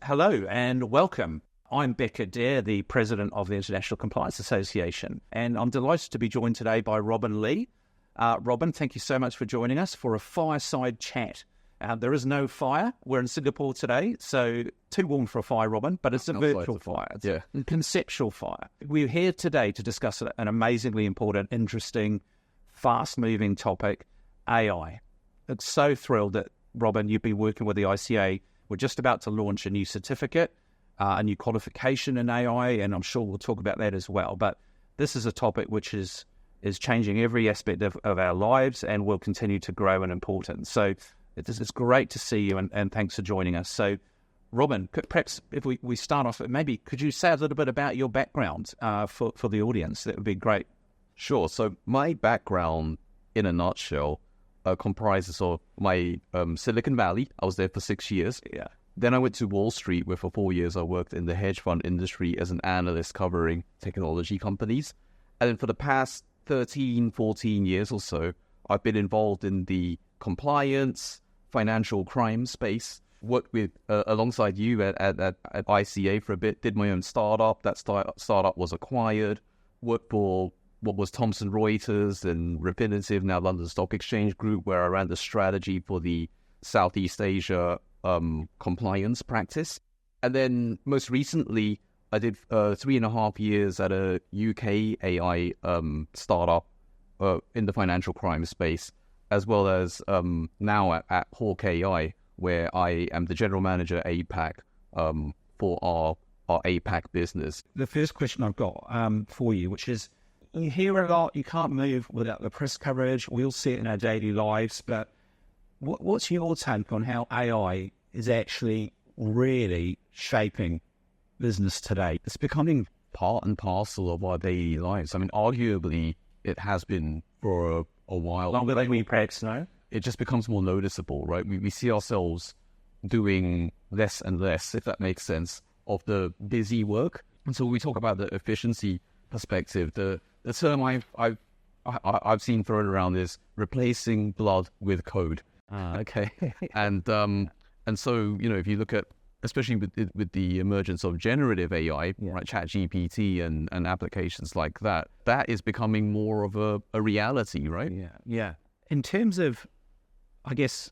Hello and welcome. I'm Pekka, the President of the International Compliance Association, and I'm delighted to be joined today by Robin Lee. Robin, thank you so much for joining us for a fireside chat. There is no fire. We're in Singapore today, so too warm for a fire, Robin, but it's a virtual fire. It's a conceptual fire. We're here today to discuss an amazingly important, interesting, fast-moving topic, AI. I'm so thrilled that, Robin, you've been working with the ICA. We're just about to launch a new certificate, a new qualification in AI, and I'm sure we'll talk about that as well. But this is a topic which is changing every aspect of our lives and will continue to grow in importance. So it's great to see you, and thanks for joining us. So, Robin, perhaps if we start off, maybe could you say a little bit about your background for the audience? That would be great. Sure. So my background, in a nutshell, comprises of my Silicon Valley. I was there for 6 years. Yeah. Then I went to Wall Street, where for 4 years I worked in the hedge fund industry as an analyst covering technology companies. And then for the past 13, 14 years or so, I've been involved in the compliance, financial crime space. Worked with alongside you at ICA for a bit. Did my own startup. That startup was acquired. Worked for what was Thomson Reuters and Refinitiv, now London Stock Exchange Group, where I ran the strategy for the Southeast Asia compliance practice. And then most recently, I did 3.5 years at a UK AI startup in the financial crime space, as well as now at Hawk AI, where I am the general manager APAC for our APAC business. The first question I've got for you, which is, you hear a lot, you can't move without the press coverage. We all see it in our daily lives, but what's your take on how AI is actually really shaping business today? It's becoming part and parcel of our daily lives. I mean, arguably, it has been for a while. Longer than we perhaps know. It just becomes more noticeable, right? We see ourselves doing less and less, if that makes sense, of the busy work. And so when we talk about the efficiency perspective, the term I've seen thrown around is replacing blood with code. Okay. and so, you know, if you look at, especially with the emergence of generative AI, right, ChatGPT and applications like that, that is becoming more of a reality, right? Yeah. In terms of, I guess,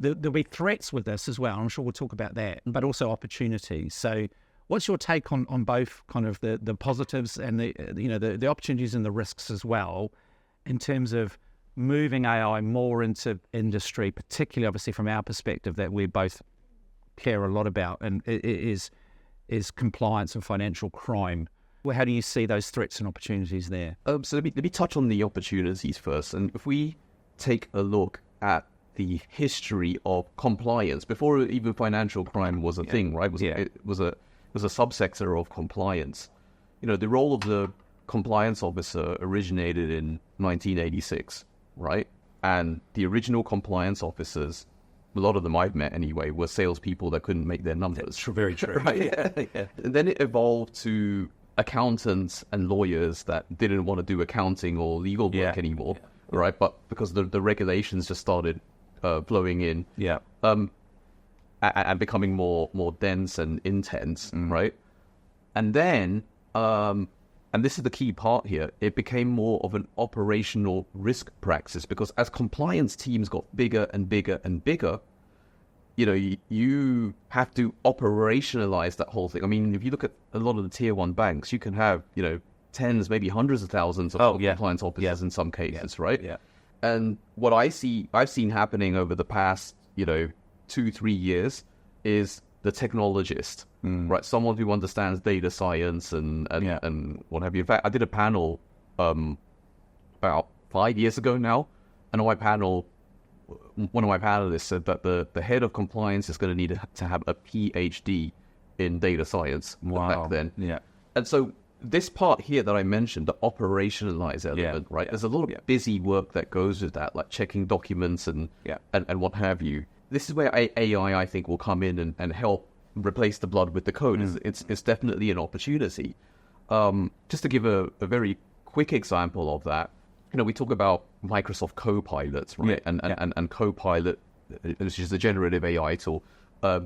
there'll be threats with this as well. I'm sure we'll talk about that, but also opportunities. So what's your take on both kind of the positives and the opportunities and the risks as well, in terms of moving AI more into industry, particularly obviously from our perspective that we both care a lot about, and it is compliance and financial crime. Well, how do you see those threats and opportunities there? So let me touch on the opportunities first. And if we take a look at the history of compliance, before even financial crime was a thing, right? It was a subsector of compliance. You know, the role of the compliance officer originated in 1986, right? And the original compliance officers, a lot of them I've met anyway, were salespeople that couldn't make their numbers. That's very true. Right? Yeah. And then it evolved to accountants and lawyers that didn't want to do accounting or legal work anymore, right? But because the regulations just started flowing in, and becoming more dense and intense, right? And then, and this is the key part here, it became more of an operational risk practice, because as compliance teams got bigger and bigger and bigger, you know, you have to operationalize that whole thing. I mean, if you look at a lot of the tier one banks, you can have, you know, tens, maybe hundreds of thousands of compliance officers in some cases, right? Yeah. And what I've seen happening over the past, you know, 2-3 years is the technologist, right? Someone who understands data science and what have you. In fact, I did a panel about 5 years ago now, and one of my panelists said that the head of compliance is going to need to have a PhD in data science back then. Yeah. And so this part here that I mentioned, the operationalize element, right? There's a lot of busy work that goes with that, like checking documents and what have you. This is where AI, I think, will come in and help replace the blood with the code. It's definitely an opportunity. Just to give a very quick example of that, you know, we talk about Microsoft Copilots, right? And Copilot, which is a generative AI tool.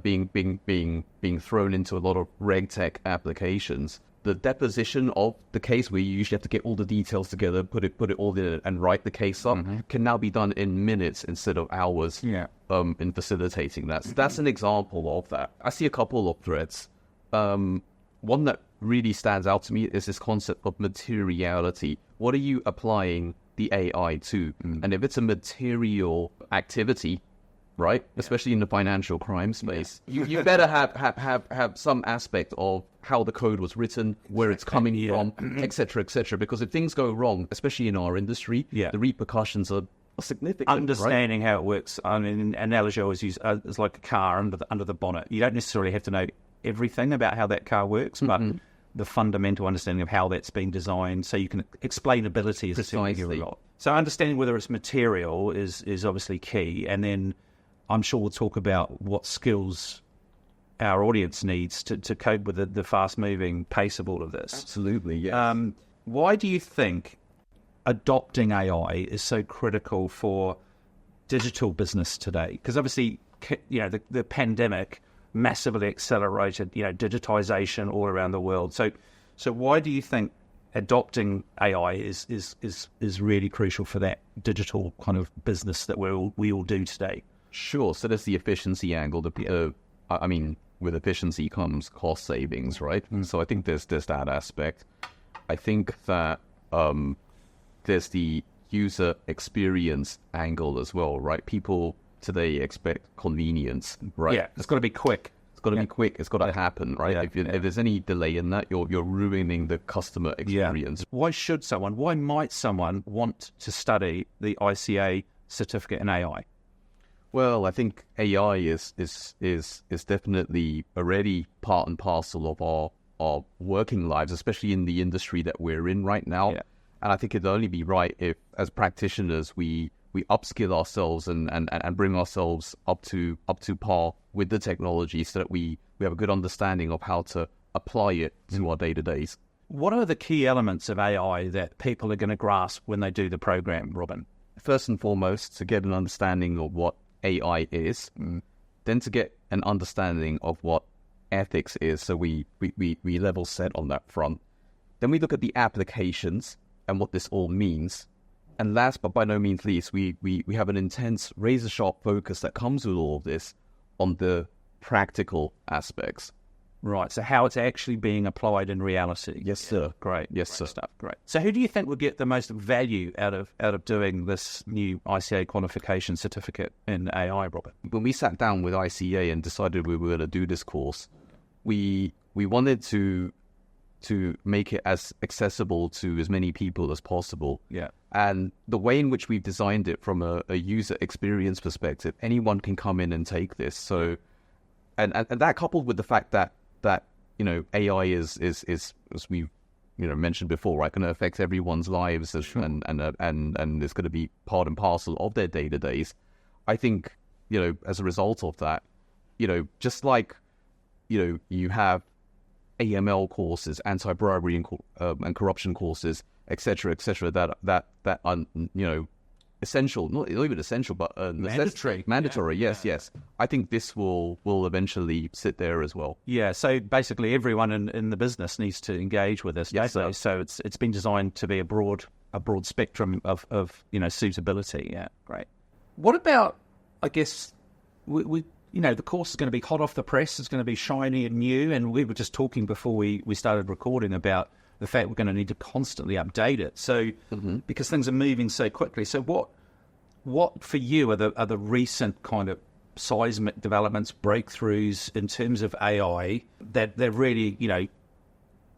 being thrown into a lot of reg tech applications. The deposition of the case, where you usually have to get all the details together, put it all in, and write the case up, can now be done in minutes instead of hours. In facilitating that. So that's an example of that. I see a couple of threads. One that really stands out to me is this concept of materiality. What are you applying the AI to? And if it's a material activity, right, especially in the financial crime space, you better have some aspect of how the code was written, where it's coming from, etc., etc. Because if things go wrong, especially in our industry, the repercussions are significant. Understanding how it works. I mean, an analogy I always use is like a car under the bonnet. You don't necessarily have to know everything about how that car works, but the fundamental understanding of how that's been designed, so you can explainability is Precisely. a lot. So understanding whether it's material is obviously key, and then I'm sure we'll talk about what skills our audience needs to cope with the fast-moving pace of all of this. Absolutely, yes. Why do you think adopting AI is so critical for digital business today? Because obviously, the pandemic massively accelerated, digitization all around the world. So why do you think adopting AI is really crucial for that digital kind of business that we all do today? Sure. So there's the efficiency angle. I mean, with efficiency comes cost savings, right? So I think there's that aspect. I think that there's the user experience angle as well, right? People today expect convenience, right? Yeah, it's got to be quick. It's got to be quick. It's got to happen, right? If there's any delay in that, you're ruining the customer experience. Why might someone want to study the ICA Certificate in AI? Well, I think AI is definitely already part and parcel of our working lives, especially in the industry that we're in right now. Yeah. And I think it'd only be right if, as practitioners, we upskill ourselves and bring ourselves up to par with the technology, so that we have a good understanding of how to apply it to our day-to-days. What are the key elements of AI that people are going to grasp when they do the program, Robin? First and foremost, to get an understanding of what AI is, then to get an understanding of what ethics is, so we level set on that front. Then we look at the applications and what this all means. And last but by no means least, we have an intense razor-sharp focus that comes with all of this on the practical aspects. Right, so how it's actually being applied in reality. Yes, sir. Great. Yes, sir. Stuff. Great. So who do you think would get the most value out of doing this new ICA qualification certificate in AI, Robert? When we sat down with ICA and decided we were going to do this course, we wanted to make it as accessible to as many people as possible. Yeah. And the way in which we've designed it from a user experience perspective, anyone can come in and take this. So, and that coupled with the fact that AI is as we mentioned before, right, going to affect everyone's lives, and it's going to be part and parcel of their day-to-days. I think as a result of that, just like you have AML courses, anti-bribery and corruption courses, etc., that are essential, not even essential, but mandatory. Yes. I think this will eventually sit there as well. Yeah. So basically, everyone in the business needs to engage with this. Yes. So it's been designed to be a broad spectrum of suitability. Yeah. Great. What about? I guess we the course is going to be hot off the press. It's going to be shiny and new. And we were just talking before we started recording about the fact we're going to need to constantly update it. So because things are moving so quickly. So what for you are the recent kind of seismic developments, breakthroughs in terms of AI that really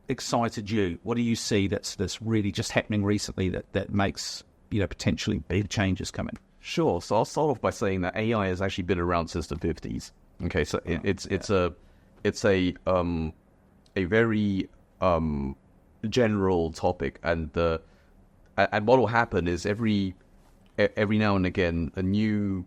excited you? What do you see that's really just happening recently that makes potentially big changes coming? Sure. So I'll start off by saying that AI has actually been around since the 50s. Okay, so it's a very general topic, and what will happen is every now and again a new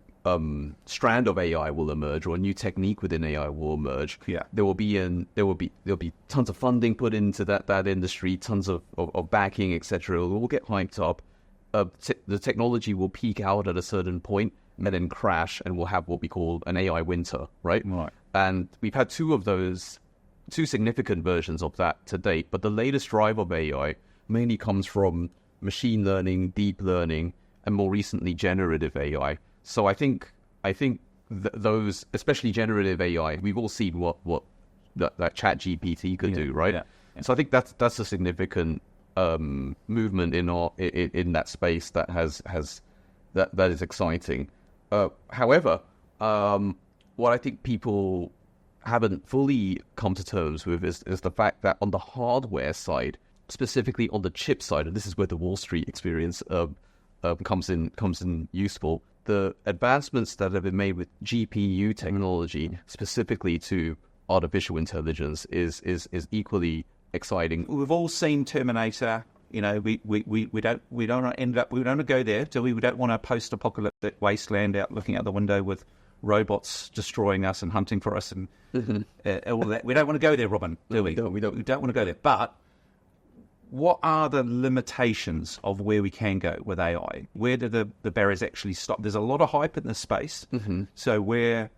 strand of AI will emerge, or a new technique within AI will emerge. Yeah. There'll be tons of funding put into that industry, tons of backing, etc. It will get hyped up. The technology will peak out at a certain point and then crash, and we'll have what we call an AI winter, right? Right. And we've had two significant versions of that to date. But the latest drive of AI mainly comes from machine learning, deep learning, and more recently generative AI. So I think those, especially generative AI, we've all seen what that Chat GPT could do, right? Yeah. So I think that's a significant movement in that space that that is exciting. However, what I think people haven't fully come to terms with is the fact that on the hardware side, specifically on the chip side, and this is where the Wall Street experience comes in useful. The advancements that have been made with GPU technology, specifically to artificial intelligence, is equally exciting. We've all seen Terminator. You know, we don't want to go there, do we? We don't want a post-apocalyptic wasteland out looking out the window with robots destroying us and hunting for us and all that. We don't want to go there, Robin, do we? No, we don't. We don't want to go there. But what are the limitations of where we can go with AI? Where do the barriers actually stop? There's a lot of hype in this space. So where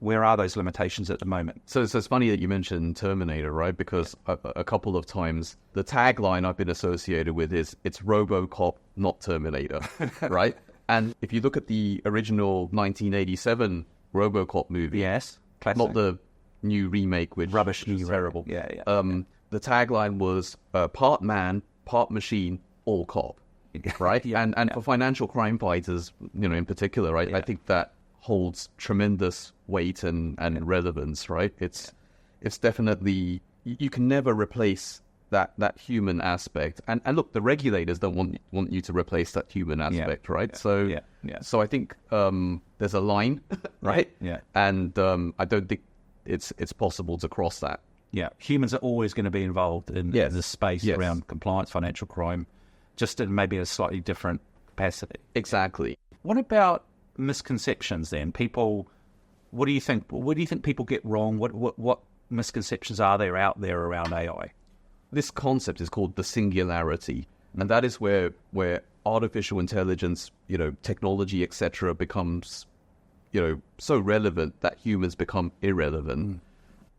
are those limitations at the moment? So it's funny that you mentioned Terminator, right? Because a couple of times the tagline I've been associated with is it's RoboCop, not Terminator, right? And if you look at the original 1987 RoboCop movie, yes, classic. Not the new remake, which rubbish, is terrible. Yeah. The tagline was part man, part machine, all cop, right? And for financial crime fighters, in particular, right? I think that holds tremendous weight and relevance, right? It's definitely, you can never replace that human aspect. And look, the regulators don't want you to replace that human aspect, right? So I think there's a line, right? And I don't think it's possible to cross that. Yeah, humans are always going to be involved in the space around compliance, financial crime, just in maybe a slightly different capacity. Exactly. What about misconceptions then? What do you think people get wrong? What misconceptions are there out there around AI? This concept is called the singularity, and that is where artificial intelligence, technology, etc., becomes, so relevant that humans become irrelevant.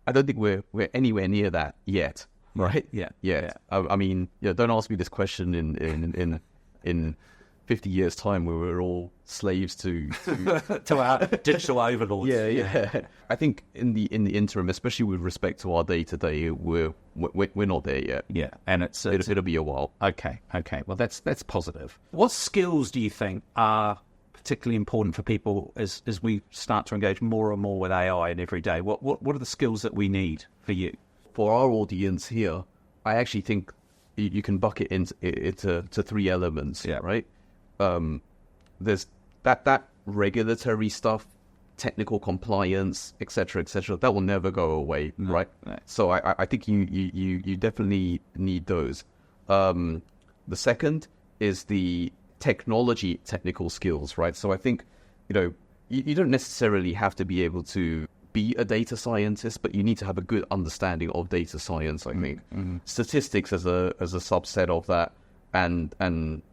I don't think we're anywhere near that yet, right? Yeah. I mean, don't ask me this question in 50 years' time, where we're all slaves to our digital overlords. Yeah. I think in the interim, especially with respect to our day to day, we're not there yet. Yeah, and it'll be a while. Okay. Well, that's positive. What skills do you think are particularly important for people as we start to engage more and more with AI in every day? What are the skills that we need for you? For our audience here, I actually think you can bucket into three elements. Yeah. Right. There's that regulatory stuff, technical compliance, etc., that will never go away, right? So I think you definitely need those. The second is the technical skills, right? So I think you don't necessarily have to be able to be a data scientist, but you need to have a good understanding of data science. I think statistics as a subset of that. And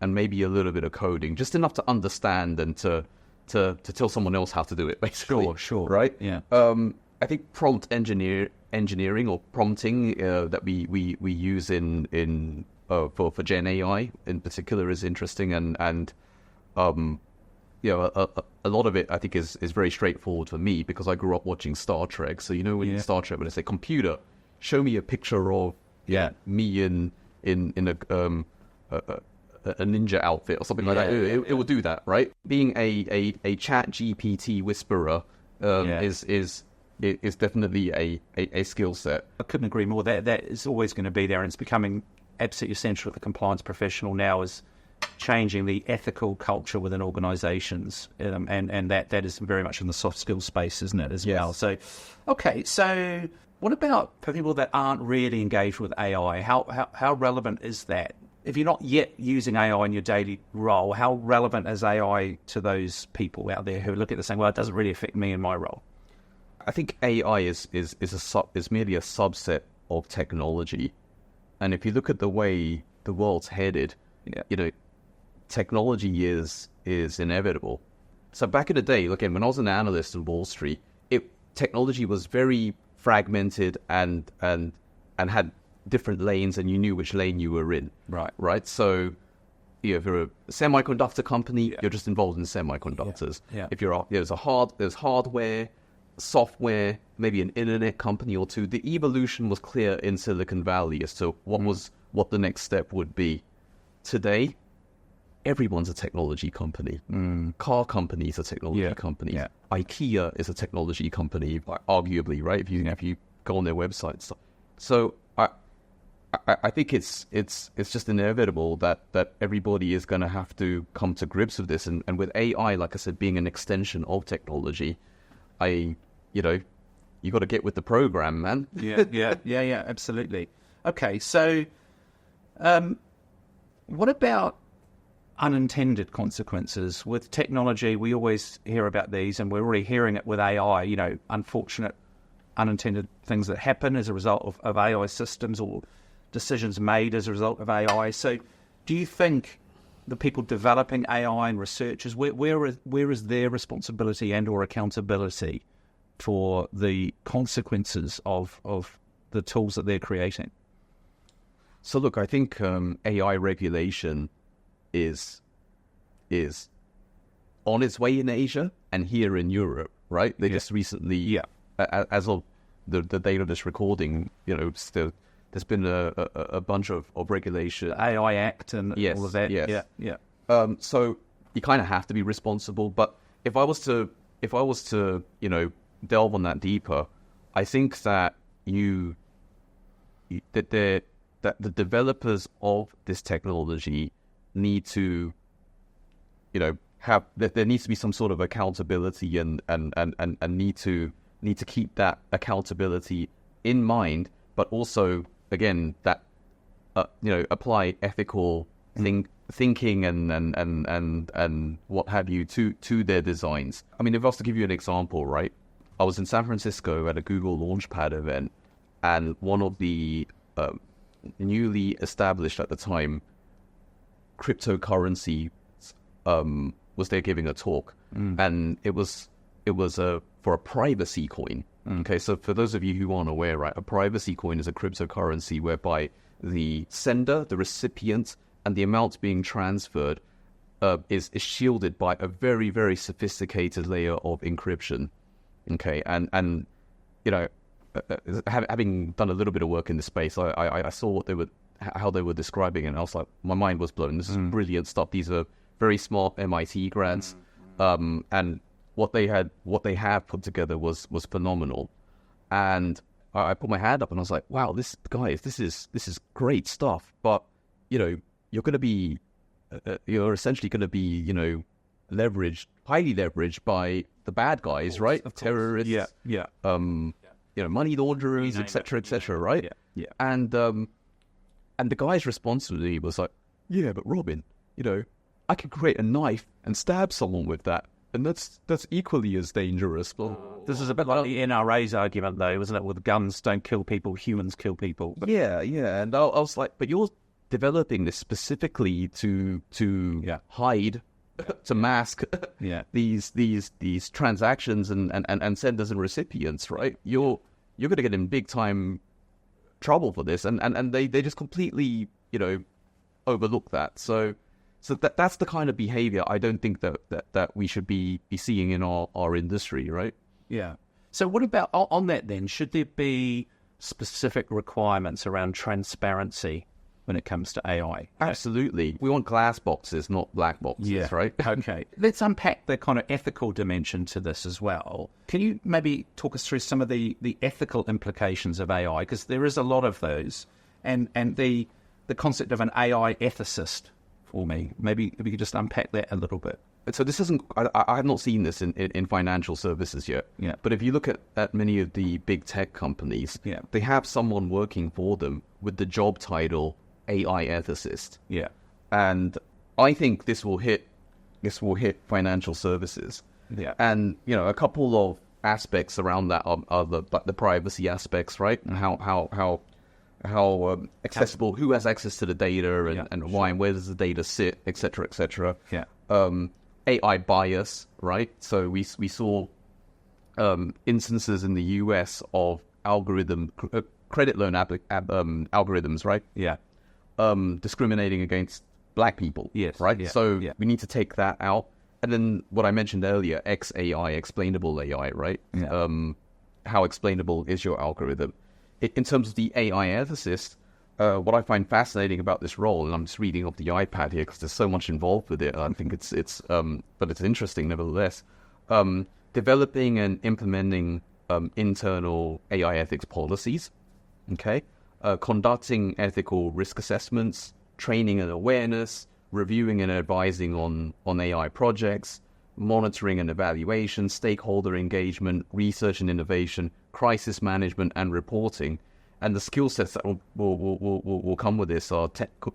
maybe a little bit of coding, just enough to understand and to tell someone else how to do it, basically. Sure. Right? Yeah. I think prompt engineering or prompting that we use for Gen AI in particular is interesting, and a lot of it I think is very straightforward for me because I grew up watching Star Trek. So in Star Trek, when they say computer, show me a picture of me in a ninja outfit or something like that. It will do that, right? Being a Chat GPT whisperer is definitely a skill set. I couldn't agree more. That is always going to be there, and it's becoming absolutely essential. The compliance professional now is changing the ethical culture within organisations, and that is very much in the soft skills space, isn't it, as well? So, okay, so what about for people that aren't really engaged with AI? How relevant is that? If you're not yet using AI in your daily role, how relevant is AI to those people out there who look at this saying, well, it doesn't really affect me in my role? I think AI is merely a subset of technology. And if you look at the way the world's headed, technology is inevitable. So back in the day, again, when I was an analyst on Wall Street, technology was very fragmented and had different lanes, and you knew which lane you were in. Right. So, if you're a semiconductor company, you're just involved in semiconductors. If there's hardware, software, maybe an internet company or two. The evolution was clear in Silicon Valley as to what the next step would be. Today, everyone's a technology company. Car companies are technology companies. IKEA is a technology company, arguably, right? If you go on their websites. So I think it's just inevitable that everybody is going to have to come to grips with this. And with AI, like I said, being an extension of technology, you got to get with the program, man. Yeah, absolutely. Okay, so what about unintended consequences? With technology, we always hear about these, and we're already hearing it with AI, unfortunate unintended things that happen as a result of AI systems or decisions made as a result of AI. So do you think the people developing AI and researchers, where is their responsibility and or accountability for the consequences of the tools that they're creating? So look, I think AI regulation is on its way in Asia and here in Europe, right? They just recently, as of the date of this recording, there's been a bunch of regulation, AI Act and all of that. So you kind of have to be responsible. But if I was to delve on that deeper, I think that that the developers of this technology need to, have that there needs to be some sort of accountability and need to keep that accountability in mind, but also again that apply ethical thinking and what have you to their designs. I mean, if I was to give you an example, right? I was in San Francisco at a Google Launchpad event, and one of the newly established at the time cryptocurrency was there giving a talk, and it was for a privacy coin. Okay, so for those of you who aren't aware, right, a privacy coin is a cryptocurrency whereby the sender, the recipient, and the amount being transferred is shielded by a very, very sophisticated layer of encryption. Okay, and having done a little bit of work in the space, I saw how they were describing it, and I was like, my mind was blown. This is brilliant stuff. These are very smart MIT grads, and what they have put together was phenomenal. And I put my hand up and I was like, wow, this is great stuff. But you're going to be you're essentially going to be highly leveraged by the bad guys, right? Terrorists, money launderers, etc., right? And the guy's response to me was like, yeah, but Robin, I can create a knife and stab someone with that, and that's equally as dangerous. But this is a bit like the NRA's argument, though, isn't it? With guns don't kill people, humans kill people. But yeah. And I was like, but you're developing this specifically to hide, to mask these transactions and senders and recipients, right? You're going to get in big time trouble for this, and they just completely overlook that. So that's the kind of behavior I don't think that we should be seeing in our industry, right? Yeah. So what about on that then? Should there be specific requirements around transparency when it comes to AI? Absolutely. We want glass boxes, not black boxes, right? Okay. Let's unpack the kind of ethical dimension to this as well. Can you maybe talk us through some of the ethical implications of AI? Because there is a lot of those. And the concept of an AI ethicist for me. Maybe if you could just unpack that a little bit. So this isn't, I have not seen this in financial services yet. Yeah. But if you look at many of the big tech companies, they have someone working for them with the job title AI ethicist. Yeah. And I think this will hit financial services. Yeah. And a couple of aspects around that are the privacy aspects, right? And how accessible, who has access to the data and why and where does the data sit, et cetera. Yeah. AI bias, right? So we saw instances in the US of credit loan algorithms, right? Yeah. Discriminating against black people. Yes. Right? Yeah. So Yeah. we need to take that out. And then what I mentioned earlier, XAI, explainable AI, right? Yeah. How explainable is your algorithm? In terms of the AI ethicist, what I find fascinating about this role, and I'm just reading off the iPad here because there's so much involved with it. I think but it's interesting nevertheless. Developing and implementing internal AI ethics policies, okay? Conducting ethical risk assessments, training and awareness, reviewing and advising on AI projects, monitoring and evaluation, stakeholder engagement, research and innovation, crisis management and reporting. And the skill sets that will come with this are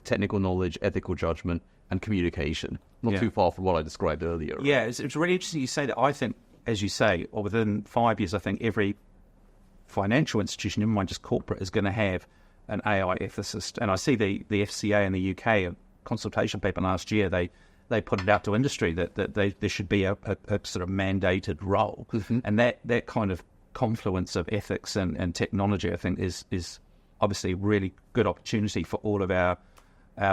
technical knowledge, ethical judgment, and communication. Not too far from what I described earlier. Right? Yeah, it's really interesting you say that. I think, as you say, or within 5 years, I think every financial institution, never mind just corporate, is going to have an AI ethicist. And I see the FCA in the UK, a consultation paper last year, they put it out to industry that there should be a sort of mandated role. Mm-hmm. And that kind of confluence of ethics and technology, I think, is obviously a really good opportunity for all of our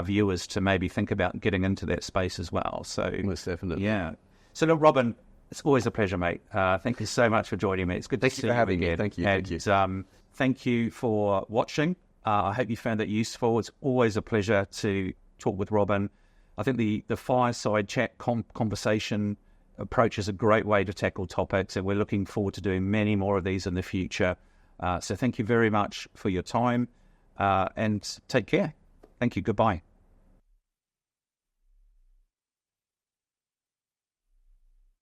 viewers to maybe think about getting into that space as well. So most definitely. Yeah. So look, Robin, it's always a pleasure, mate. Thank you so much for joining me. It's good to see you having again. me. Thank you. And, thank you. Thank you for watching. I hope you found that useful. It's always a pleasure to talk with Robin. I think the Fireside Chat conversation approach is a great way to tackle topics, and we're looking forward to doing many more of these in the future. So thank you very much for your time, and take care. Thank you. Goodbye.